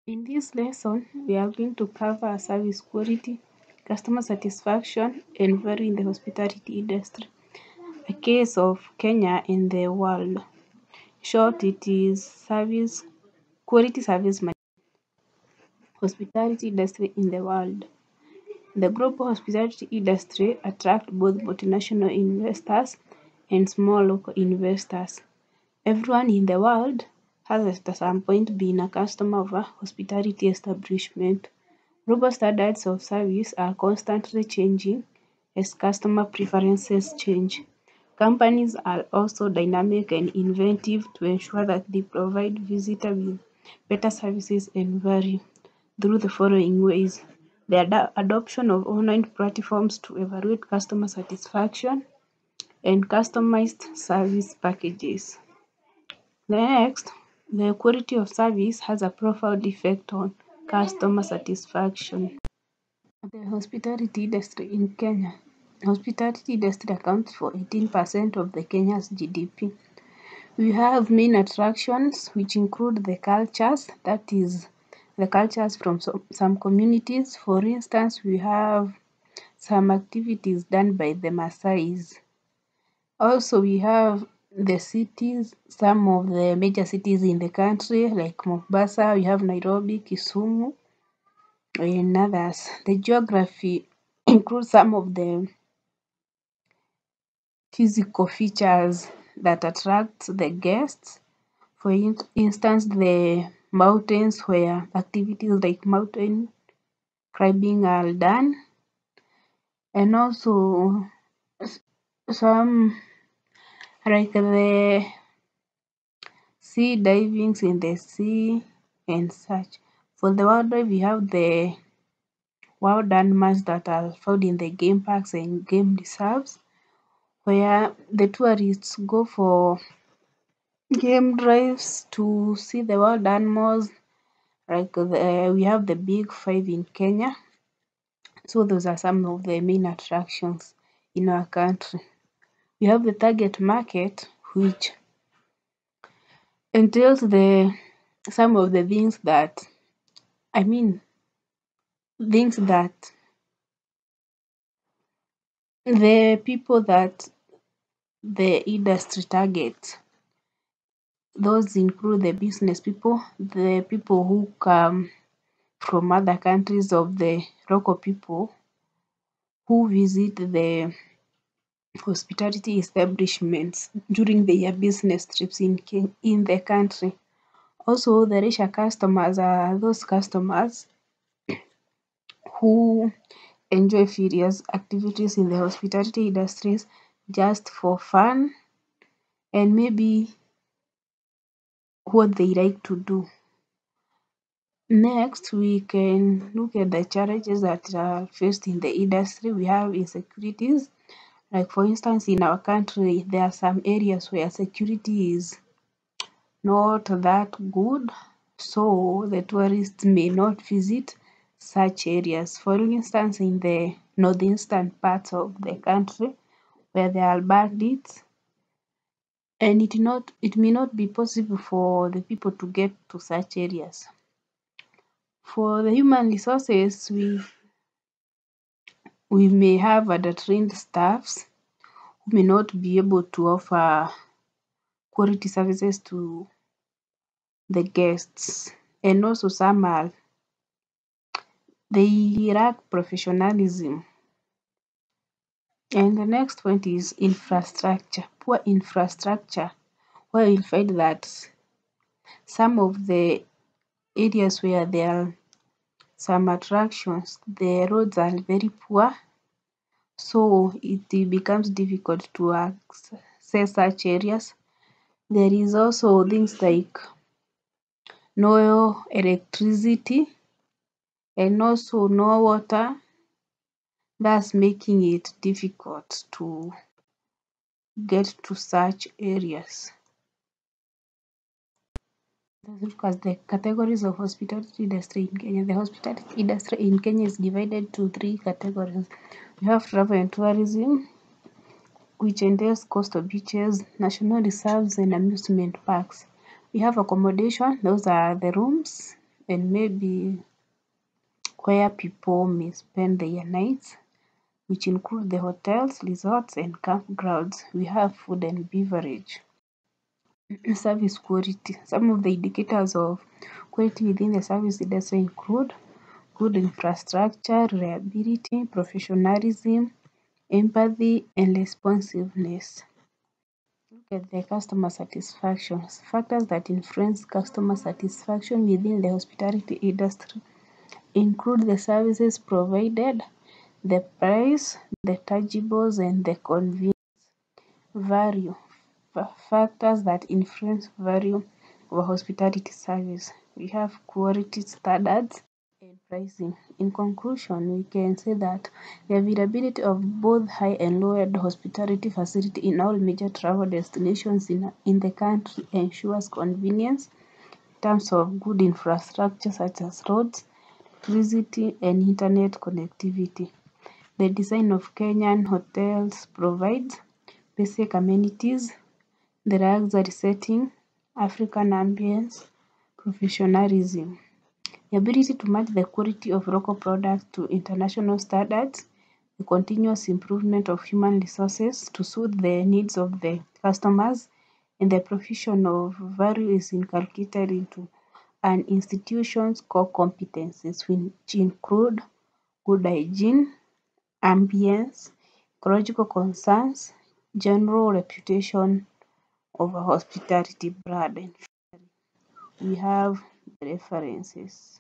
In this lesson, we are going to cover service quality, customer satisfaction, and value in the hospitality industry. A case of Kenya in the world. Short, it is service quality service hospitality industry in the world. The global hospitality industry attracts both multinational investors and small local investors. Everyone in the world has at some point been a customer of a hospitality establishment. Global standards of service are constantly changing as customer preferences change. Companies are also dynamic and inventive to ensure that they provide visitors with better services and value through the following ways: the adoption of online platforms to evaluate customer satisfaction and customized service packages. Next, the quality of service has a profound effect on customer satisfaction. The hospitality industry in Kenya. Hospitality industry accounts for 18% of the Kenya's GDP. We have main attractions which include the cultures, that is the cultures from some communities. For instance, we have some activities done by the Maasais. Also, we have the cities, some of the major cities in the country like Mombasa, we have Nairobi, Kisumu, and others. The geography includes some of the physical features that attract the guests. For instance, the mountains where activities like mountain climbing are done, and also some like the sea divings in the sea and such. For the wildlife, we have the wild animals that are found in the game parks and game reserves, where the tourists go for game drives to see the wild animals. Like we have the big five in Kenya. So those are some of the main attractions in our country. We have the target market, which entails some of the things that the people that the industry targets. Those include the business people, the people who come from other countries, of the local people who visit the hospitality establishments during their business trips in the country. Also, the leisure customers are those customers who enjoy various activities in the hospitality industries just for fun and maybe what they like to do. Next, we can look at the challenges that are faced in the industry. We have insecurities. Like for instance, in our country, there are some areas where security is not that good, so the tourists may not visit such areas. For instance, in the northeastern parts of the country where there are bandits, and it may not be possible for the people to get to such areas. For the human resources, we may have undertrained staffs who may not be able to offer quality services to the guests, and also they lack professionalism. And the next point is infrastructure. Poor infrastructure, where you'll find that some of the areas where there are some attractions, the roads are very poor, so it becomes difficult to access such areas. There is also things like no electricity and also no water, thus making it difficult to get to such areas. Let's look at the categories of hospitality industry in Kenya. The hospitality industry in Kenya is divided to three categories. We have travel and tourism, which entails coastal beaches, national reserves, and amusement parks. We have accommodation, those are the rooms and maybe where people may spend their nights, which include the hotels, resorts, and campgrounds. We have food and beverage. Service quality. Some of the indicators of quality within the service industry include good infrastructure, reliability, professionalism, empathy, and responsiveness. Look at the customer satisfaction. Factors that influence customer satisfaction within the hospitality industry include the services provided, the price, the tangibles, and the convenience. Value. Factors that influence value of a hospitality service. We have quality standards and pricing. In conclusion, we can say that the availability of both high and low-end hospitality facility in all major travel destinations in the country ensures convenience in terms of good infrastructure such as roads, electricity, and internet connectivity. The design of Kenyan hotels provides basic amenities, the luxury setting, African ambience, professionalism. The ability to match the quality of local products to international standards, the continuous improvement of human resources to suit the needs of the customers, and the provision of value is inculcated into an institution's core competencies, which include good hygiene, ambience, ecological concerns, general reputation of a hospitality brand. We have the references.